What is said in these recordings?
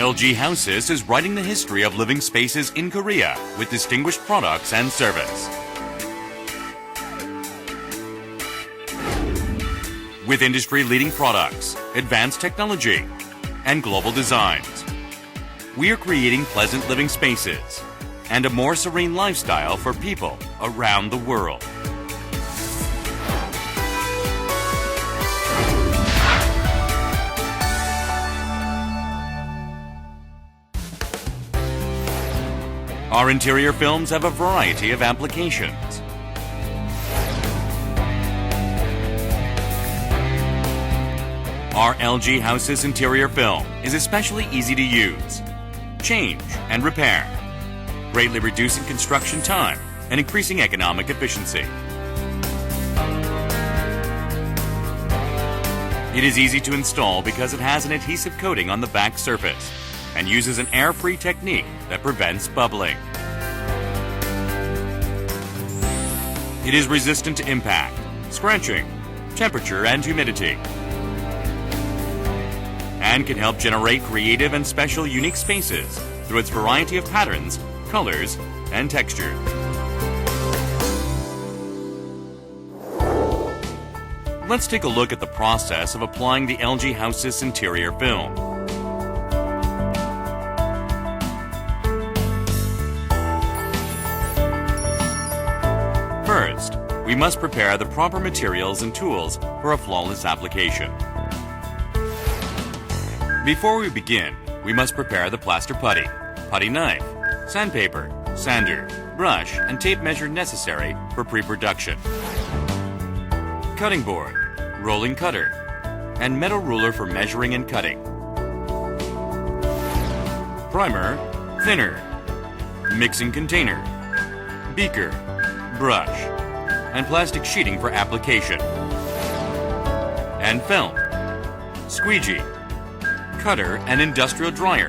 LG Houses is writing the history of living spaces in Korea with distinguished products and service. With industry-leading products, advanced technology, and global designs, we are creating pleasant living spaces and a more serene lifestyle for people around the world. Our interior films have a variety of applications. Our LG Houses interior film is especially easy to use, change, and repair, greatly reducing construction time and increasing economic efficiency. It is easy to install because it has an adhesive coating on the back surface and uses an air-free technique that prevents bubbling. It is resistant to impact, scratching, temperature, and humidity, and can help generate creative and special unique spaces through its variety of patterns, colors, and textures. Let's take a look at the process of applying the LG Houses interior film. First, we must prepare the proper materials and tools for a flawless application. Before we begin, we must prepare the plaster putty, putty knife, sandpaper, sander, brush, and tape measure necessary for pre-production, cutting board, rolling cutter, and metal ruler for measuring and cutting, primer, thinner, mixing container, beaker, brush, and plastic sheeting for application, and film, squeegee, cutter, and industrial dryer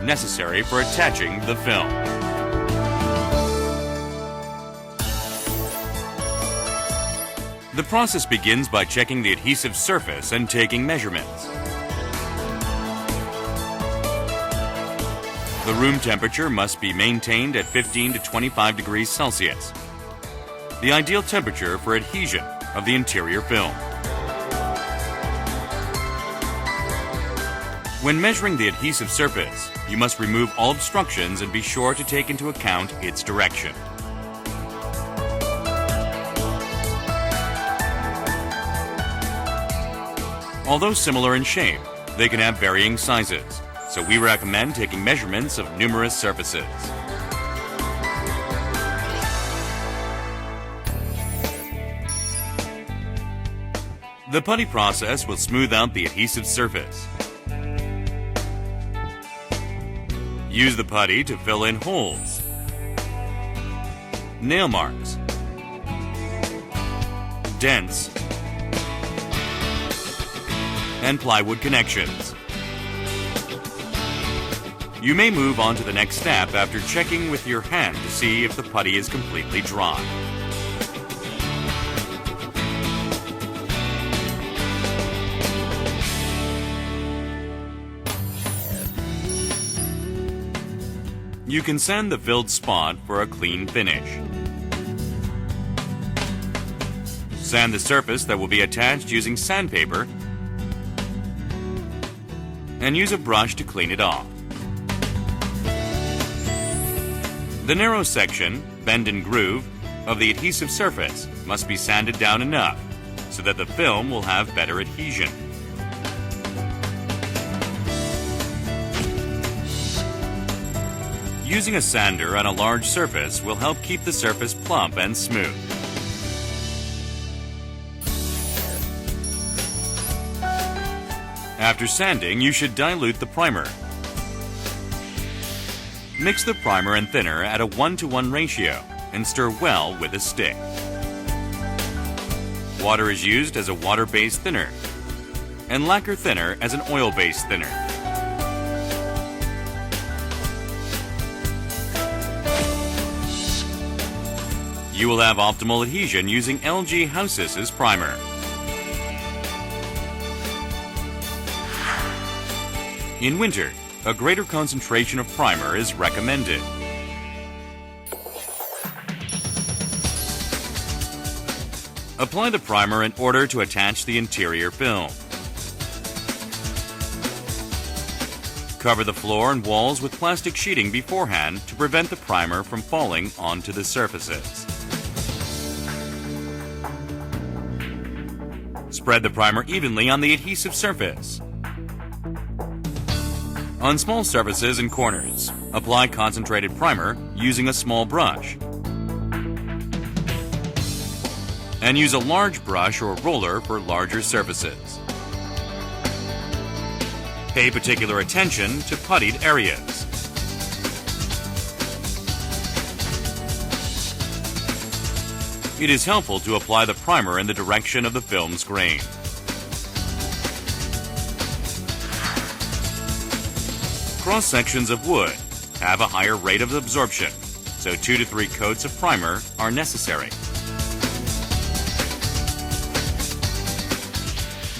necessary for attaching the film. The process begins by checking the adhesive surface and taking measurements. The room temperature must be maintained at 15 to 25 degrees Celsius, the ideal temperature for adhesion of the interior film. When measuring the adhesive surface, you must remove all obstructions and be sure to take into account its direction. Although similar in shape, they can have varying sizes, so we recommend taking measurements of numerous surfaces. The putty process will smooth out the adhesive surface. Use the putty to fill in holes, nail marks, dents, and plywood connections. You may move on to the next step after checking with your hand to see if the putty is completely dry. You can sand the filled spot for a clean finish. Sand the surface that will be attached using sandpaper and use a brush to clean it off. The narrow section, bend and groove, of the adhesive surface must be sanded down enough so that the film will have better adhesion. Using a sander on a large surface will help keep the surface plump and smooth. After sanding, you should dilute the primer. Mix the primer and thinner at a 1:1 ratio and stir well with a stick. Water is used as a water-based thinner, and lacquer thinner as an oil-based thinner. You will have optimal adhesion using LG Houses' primer. In winter, a greater concentration of primer is recommended. Apply the primer in order to attach the interior film. Cover the floor and walls with plastic sheeting beforehand to prevent the primer from falling onto the surfaces. Spread the primer evenly on the adhesive surface. On small surfaces and corners, apply concentrated primer using a small brush. And use a large brush or roller for larger surfaces. Pay particular attention to puttied areas. It is helpful to apply the primer in the direction of the film's grain. Cross sections of wood have a higher rate of absorption, so 2 to 3 coats of primer are necessary.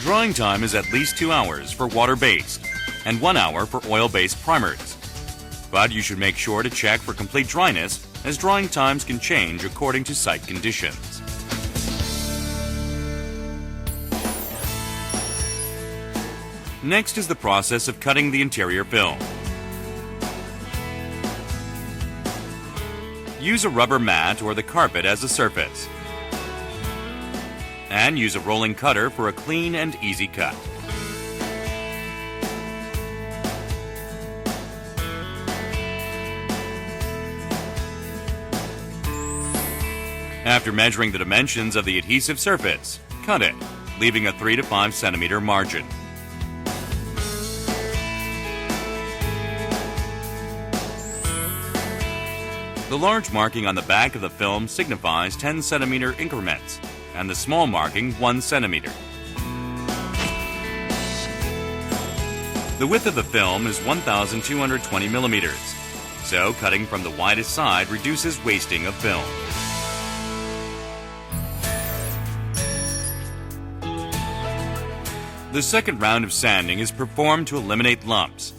Drying time is at least 2 hours for water-based and 1 hour for oil-based primers. But you should make sure to check for complete dryness, as drying times can change according to site conditions. Next is the process of cutting the interior film. Use a rubber mat or the carpet as a surface. And use a rolling cutter for a clean and easy cut. After measuring the dimensions of the adhesive surface, cut it, leaving a 3 to 5 centimeter margin. The large marking on the back of the film signifies 10 centimeter increments, and the small marking 1 centimeter. The width of the film is 1,220 millimeters, so cutting from the widest side reduces wasting of film. The second round of sanding is performed to eliminate lumps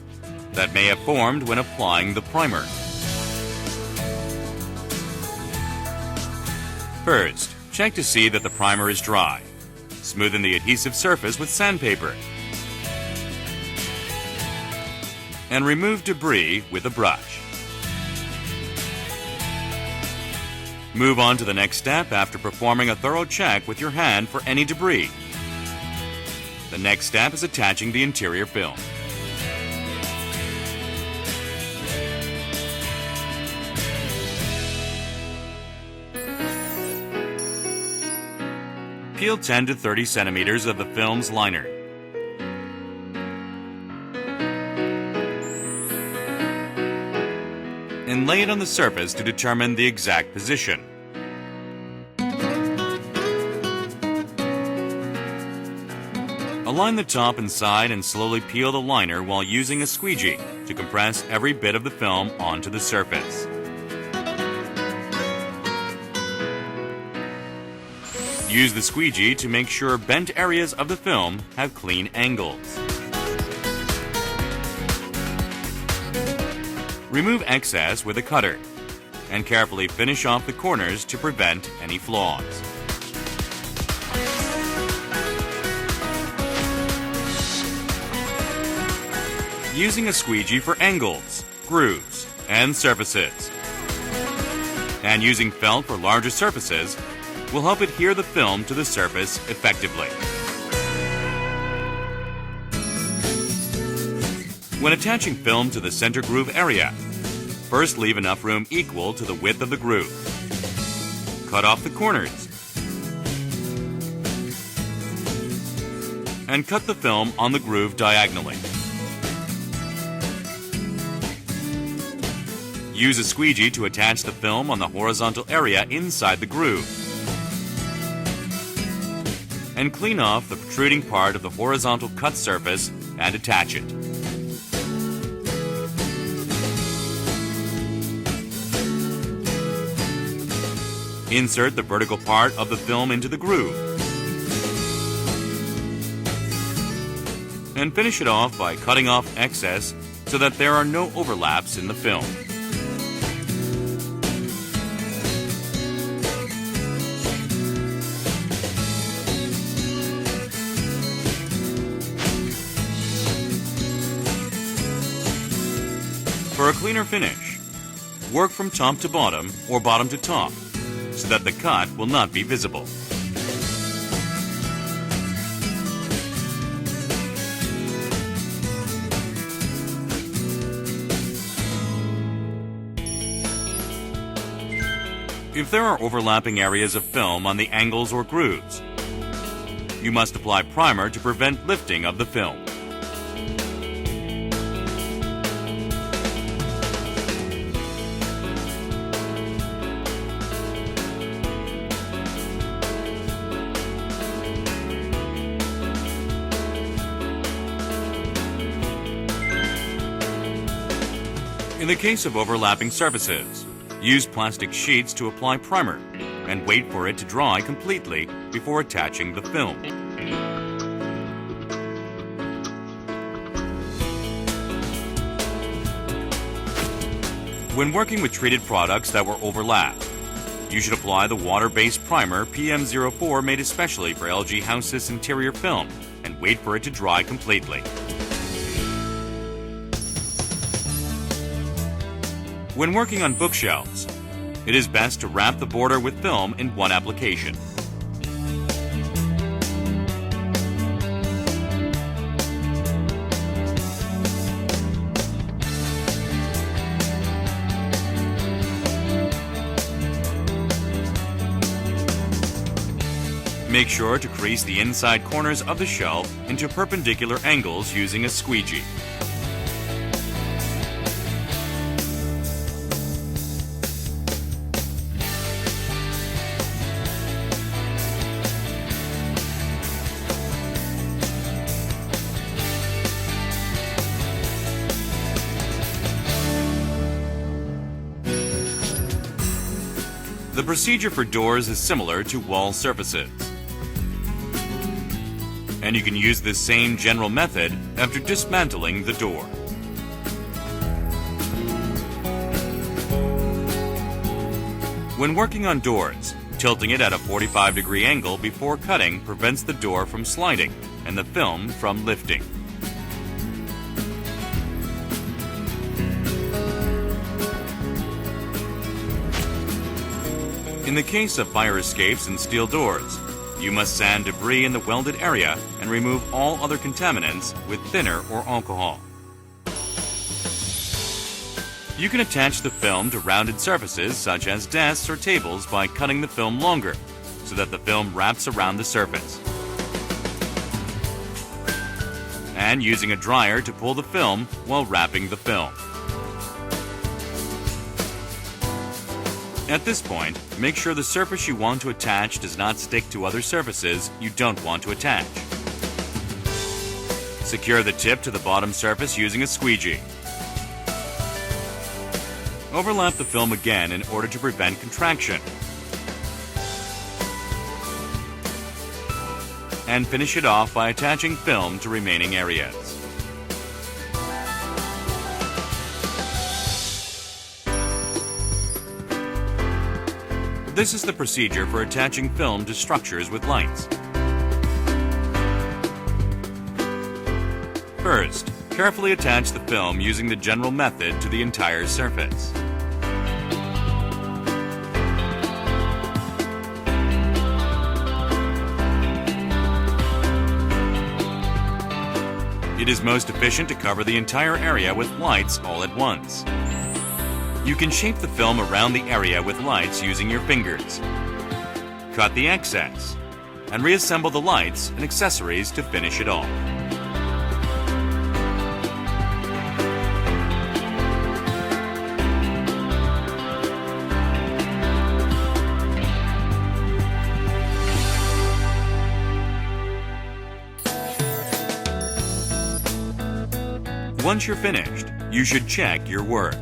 that may have formed when applying the primer. First, check to see that the primer is dry. Smoothen the adhesive surface with sandpaper. And remove debris with a brush. Move on to the next step after performing a thorough check with your hand for any debris. The next step is attaching the interior film. Peel 10 to 30 centimeters of the film's liner. And lay it on the surface to determine the exact position. Align the top and side and slowly peel the liner while using a squeegee to compress every bit of the film onto the surface. Use the squeegee to make sure bent areas of the film have clean angles. Remove excess with a cutter and carefully finish off the corners to prevent any flaws. Using a squeegee for angles, grooves, and surfaces. And using felt for larger surfaces will help adhere the film to the surface effectively. When attaching film to the center groove area, first leave enough room equal to the width of the groove. Cut off the corners. And cut the film on the groove diagonally. Use a squeegee to attach the film on the horizontal area inside the groove. And clean off the protruding part of the horizontal cut surface and attach it. Insert the vertical part of the film into the groove. And finish it off by cutting off excess so that there are no overlaps in the film. For a cleaner finish, work from top to bottom or bottom to top so that the cut will not be visible. If there are overlapping areas of film on the angles or grooves, you must apply primer to prevent lifting of the film. In the case of overlapping surfaces, use plastic sheets to apply primer and wait for it to dry completely before attaching the film. When working with treated products that were overlapped, you should apply the water-based primer PM04 made especially for LG House's interior film and wait for it to dry completely. When working on bookshelves, it is best to wrap the border with film in one application. Make sure to crease the inside corners of the shelf into perpendicular angles using a squeegee. The procedure for doors is similar to wall surfaces, and you can use this same general method after dismantling the door. When working on doors, tilting it at a 45-degree angle before cutting prevents the door from sliding and the film from lifting. In the case of fire escapes and steel doors, you must sand debris in the welded area and remove all other contaminants with thinner or alcohol. You can attach the film to rounded surfaces such as desks or tables by cutting the film longer so that the film wraps around the surface, and using a dryer to pull the film while wrapping the film. At this point, make sure the surface you want to attach does not stick to other surfaces you don't want to attach. Secure the tip to the bottom surface using a squeegee. Overlap the film again in order to prevent contraction. And finish it off by attaching film to remaining areas. This is the procedure for attaching film to structures with lights. First, carefully attach the film using the general method to the entire surface. It is most efficient to cover the entire area with lights all at once. You can shape the film around the area with lights using your fingers. Cut the excess and reassemble the lights and accessories to finish it off. Once you're finished, you should check your work.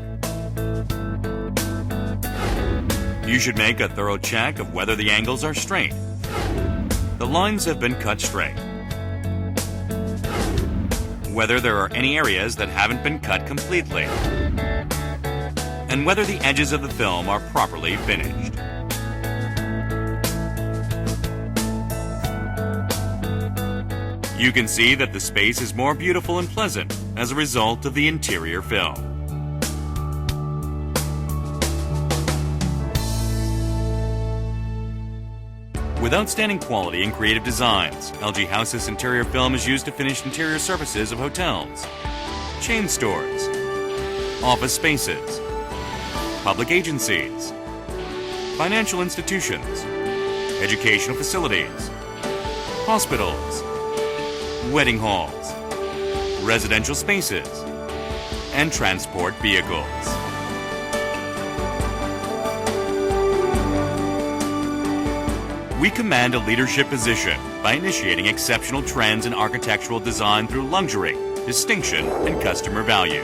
You should make a thorough check of whether the angles are straight. The lines have been cut straight. whether there are any areas that haven't been cut completely, and whether the edges of the film are properly finished. You can see that the space is more beautiful and pleasant as a result of the interior film. With outstanding quality and creative designs, LG House's interior film is used to finish interior surfaces of hotels, chain stores, office spaces, public agencies, financial institutions, educational facilities, hospitals, wedding halls, residential spaces, and transport vehicles. We command a leadership position by initiating exceptional trends in architectural design through luxury, distinction, and customer value.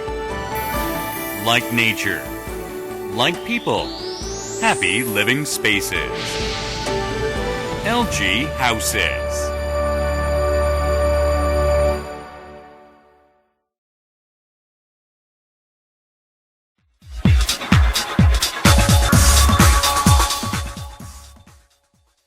Like nature, like people, happy living spaces. LG Houses.